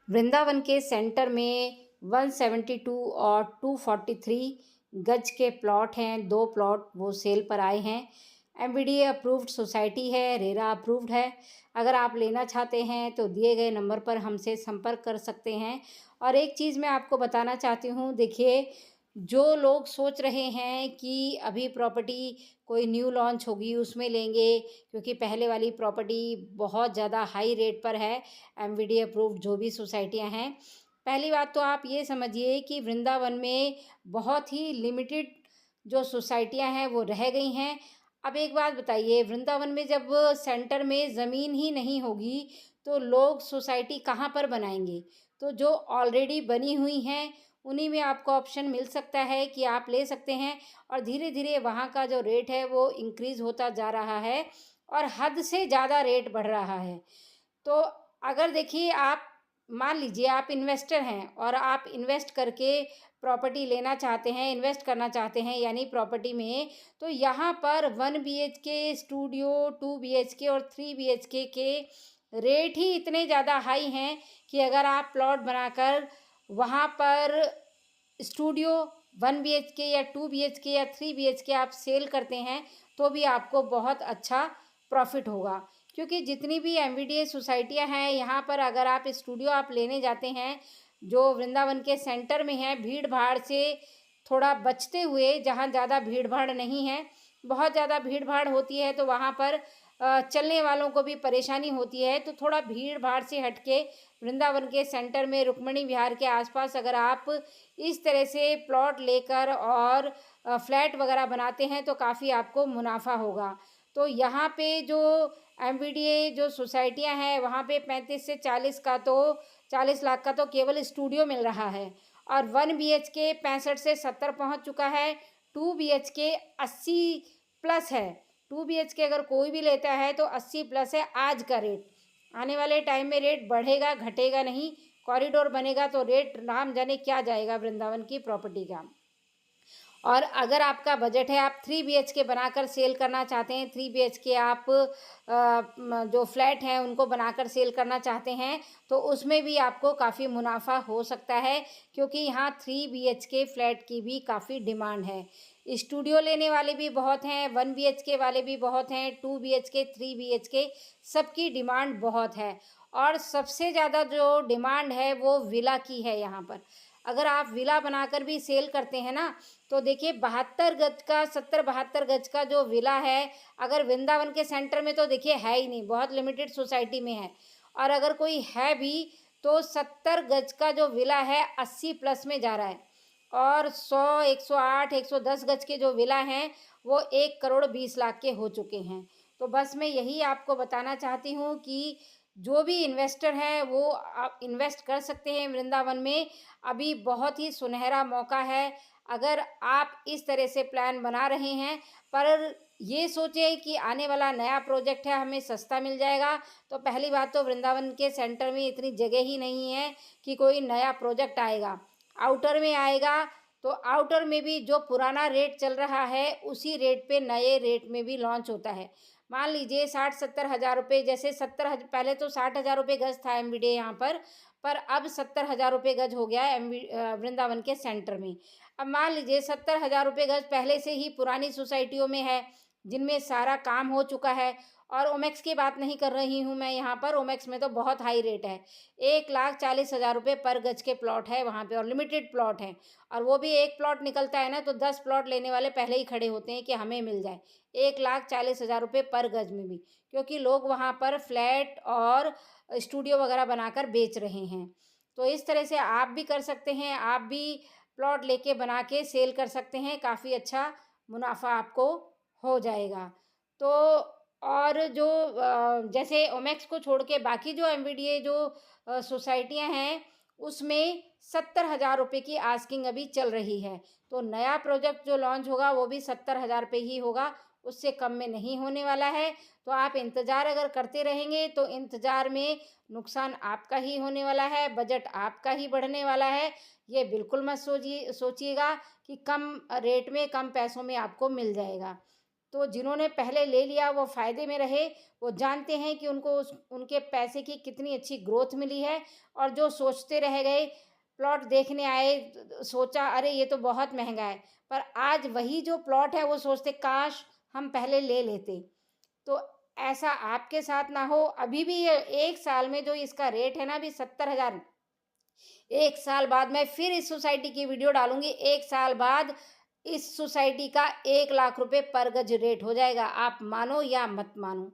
वृंदावन के सेंटर में 172 और 243 गज के प्लॉट हैं। 2 प्लॉट वो सेल पर आए हैं। एमवीडीए अप्रूव्ड सोसाइटी है, रेरा अप्रूव्ड है। अगर आप लेना चाहते हैं तो दिए गए नंबर पर हमसे संपर्क कर सकते हैं। और एक चीज़ मैं आपको बताना चाहती हूँ, देखिए, जो लोग सोच रहे हैं कि अभी प्रॉपर्टी कोई न्यू लॉन्च होगी उसमें लेंगे, क्योंकि पहले वाली प्रॉपर्टी बहुत ज़्यादा हाई रेट पर है। एमवीडी अप्रूव्ड जो भी सोसाइटियां हैं, पहली बात तो आप ये समझिए कि वृंदावन में बहुत ही लिमिटेड जो सोसाइटियां हैं वो रह गई हैं। अब एक बात बताइए, वृंदावन में जब सेंटर में ज़मीन ही नहीं होगी तो लोग सोसाइटी कहाँ पर बनाएंगे? तो जो ऑलरेडी बनी हुई हैं उन्हीं में आपको ऑप्शन मिल सकता है कि आप ले सकते हैं। और धीरे धीरे वहाँ का जो रेट है वो इंक्रीज़ होता जा रहा है और हद से ज़्यादा रेट बढ़ रहा है। तो अगर देखिए, आप मान लीजिए आप इन्वेस्टर हैं और आप इन्वेस्ट करके प्रॉपर्टी लेना चाहते हैं, इन्वेस्ट करना चाहते हैं यानी प्रॉपर्टी में, तो यहाँ पर 1 बीएचके स्टूडियो, 2 बीएचके और 3 बीएचके के रेट ही इतने ज़्यादा हाई हैं कि अगर आप प्लॉट बनाकर वहाँ पर स्टूडियो 1 बीएचके या 2 बीएचके या 3 बीएचके आप सेल करते हैं तो भी आपको बहुत अच्छा प्रॉफिट होगा। क्योंकि जितनी भी एमवीडीए सोसाइटियां हैं यहाँ पर, अगर आप स्टूडियो आप लेने जाते हैं जो वृंदावन के सेंटर में है, भीड़ भाड़ से थोड़ा बचते हुए, जहाँ ज़्यादा भीड़ भाड़ नहीं है, बहुत ज़्यादा भीड़ भाड़ होती है तो वहाँ पर चलने वालों को भी परेशानी होती है। तो थोड़ा भीड़ भाड़ से हटके वृंदावन के सेंटर में रुक्मणी विहार के आसपास अगर आप इस तरह से प्लॉट लेकर और फ्लैट वगैरह बनाते हैं तो काफ़ी आपको मुनाफा होगा। तो यहाँ पे जो एमवीडीए जो सोसाइटियाँ हैं वहाँ पे 35 से 40 लाख का तो केवल स्टूडियो मिल रहा है। और 1 बीएचके 65 से 70 पहुँच चुका है। 2 बीएचके 80 प्लस है। 2 बीएचके अगर कोई भी लेता है तो 80 प्लस है आज का रेट। आने वाले टाइम में रेट बढ़ेगा, घटेगा नहीं। कॉरिडोर बनेगा तो रेट नाम जाने क्या जाएगा वृंदावन की प्रॉपर्टी का। और अगर आपका बजट है, आप 3 बीएचके बनाकर सेल करना चाहते हैं, 3 बीएचके आप जो फ्लैट हैं उनको बनाकर सेल करना चाहते हैं तो उसमें भी आपको काफ़ी मुनाफा हो सकता है, क्योंकि यहाँ 3 बीएचके फ्लैट की भी काफ़ी डिमांड है। स्टूडियो लेने वाले भी बहुत हैं, 1 बीएचके वाले भी बहुत हैं, 2 बीएचके 3 बीएचके सबकी डिमांड बहुत है। और सबसे ज़्यादा जो डिमांड है वो विला की है यहाँ पर। अगर आप विला बनाकर भी सेल करते हैं ना, तो देखिए 72 गज का, 70-72 गज का जो विला है, अगर वृंदावन के सेंटर में तो देखिए है ही नहीं, बहुत लिमिटेड सोसाइटी में है। और अगर कोई है भी तो 70 गज का जो विला है 80 प्लस में जा रहा है। और 100, 108, 110 गज के जो विला हैं वो 1 करोड़ 20 लाख के हो चुके हैं। तो बस मैं यही आपको बताना चाहती हूँ कि जो भी इन्वेस्टर हैं वो आप इन्वेस्ट कर सकते हैं वृंदावन में। अभी बहुत ही सुनहरा मौका है अगर आप इस तरह से प्लान बना रहे हैं। पर ये सोचें कि आने वाला नया प्रोजेक्ट है, हमें सस्ता मिल जाएगा। तो पहली बात तो वृंदावन के सेंटर में इतनी जगह ही नहीं है कि कोई नया प्रोजेक्ट आएगा। आउटर में आएगा तो आउटर में भी जो पुराना रेट चल रहा है उसी रेट पे नए रेट में भी लॉन्च होता है। मान लीजिए 60-70 हज़ार रुपये, जैसे पहले तो 60 हज़ार रुपये गज था एमवीडीए यहाँ पर अब 70 हज़ार रुपये गज हो गया है वृंदावन के सेंटर में। अब मान लीजिए 70 हज़ार रुपये गज पहले से ही पुरानी सोसाइटियों में है जिनमें सारा काम हो चुका है। और ओमेक्स की बात नहीं कर रही हूँ मैं यहाँ पर, ओमेक्स में तो बहुत हाई रेट है। 1,40,000 रुपये पर गज के प्लॉट है वहाँ पे और लिमिटेड प्लॉट हैं। और वो भी एक प्लॉट निकलता है ना तो 10 प्लॉट लेने वाले पहले ही खड़े होते हैं कि हमें मिल जाए 1,40,000 रुपये पर गज में भी, क्योंकि लोग वहाँ पर फ्लैट और स्टूडियो वगैरह बनाकर बेच रहे हैं। तो इस तरह से आप भी कर सकते हैं, आप भी प्लॉट लेके बना के सेल कर सकते हैं, काफ़ी अच्छा मुनाफा आपको हो जाएगा। तो और जो जैसे ओमेक्स को छोड़ के बाकी जो एमवीडीए जो सोसाइटियाँ हैं उसमें 70 हज़ार रुपये की आस्किंग अभी चल रही है। तो नया प्रोजेक्ट जो लॉन्च होगा वो भी 70 हज़ार रुपये ही होगा, उससे कम में नहीं होने वाला है। तो आप इंतज़ार अगर करते रहेंगे तो इंतज़ार में नुकसान आपका ही होने वाला है, बजट आपका ही बढ़ने वाला है। ये बिल्कुल मत सोचिएगा कि कम रेट में कम पैसों में आपको मिल जाएगा। तो जिन्होंने पहले ले लिया वो फ़ायदे में रहे, वो जानते हैं कि उनको उनके पैसे की कितनी अच्छी ग्रोथ मिली है। और जो सोचते रह गए, प्लॉट देखने आए, सोचा अरे ये तो बहुत महंगा है, पर आज वही जो प्लॉट है वो सोचते काश हम पहले ले लेते। तो ऐसा आपके साथ ना हो। अभी भी ये 1 साल में जो इसका रेट है ना, अभी 70,000। 1 साल बाद मैं फिर इस सोसाइटी की वीडियो डालूंगी। 1 साल बाद इस सोसाइटी का 1 लाख रुपए पर गज रेट हो जाएगा, आप मानो या मत मानो।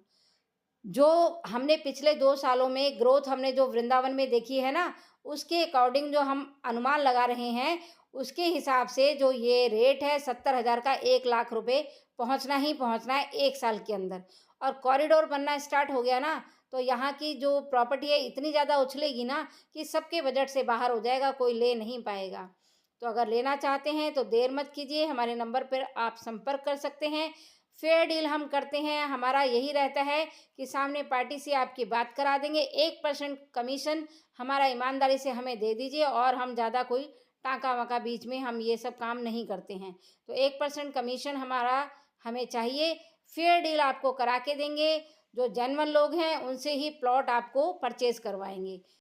जो हमने पिछले 2 सालों में ग्रोथ हमने जो वृंदावन में देखी है ना, उसके अकॉर्डिंग जो हम अनुमान लगा रहे हैं, उसके हिसाब से जो ये रेट है 70,000 का, 1 लाख रुपए पहुंचना ही पहुंचना है 1 साल के अंदर। और कॉरिडोर बनना स्टार्ट हो गया ना, तो यहाँ की जो प्रॉपर्टी है इतनी ज़्यादा उछलेगी ना कि सबके बजट से बाहर हो जाएगा, कोई ले नहीं पाएगा। तो अगर लेना चाहते हैं तो देर मत कीजिए, हमारे नंबर पर आप संपर्क कर सकते हैं। फेयर डील हम करते हैं, हमारा यही रहता है कि सामने पार्टी से आपकी बात करा देंगे। 1% कमीशन हमारा ईमानदारी से हमें दे दीजिए, और हम ज़्यादा कोई टाँका वाँका बीच में हम ये सब काम नहीं करते हैं। तो 1% कमीशन हमारा हमें चाहिए। फेयर डील आपको करा के देंगे। जो जेन्युइन लोग हैं उनसे ही प्लॉट आपको परचेज़ करवाएंगे।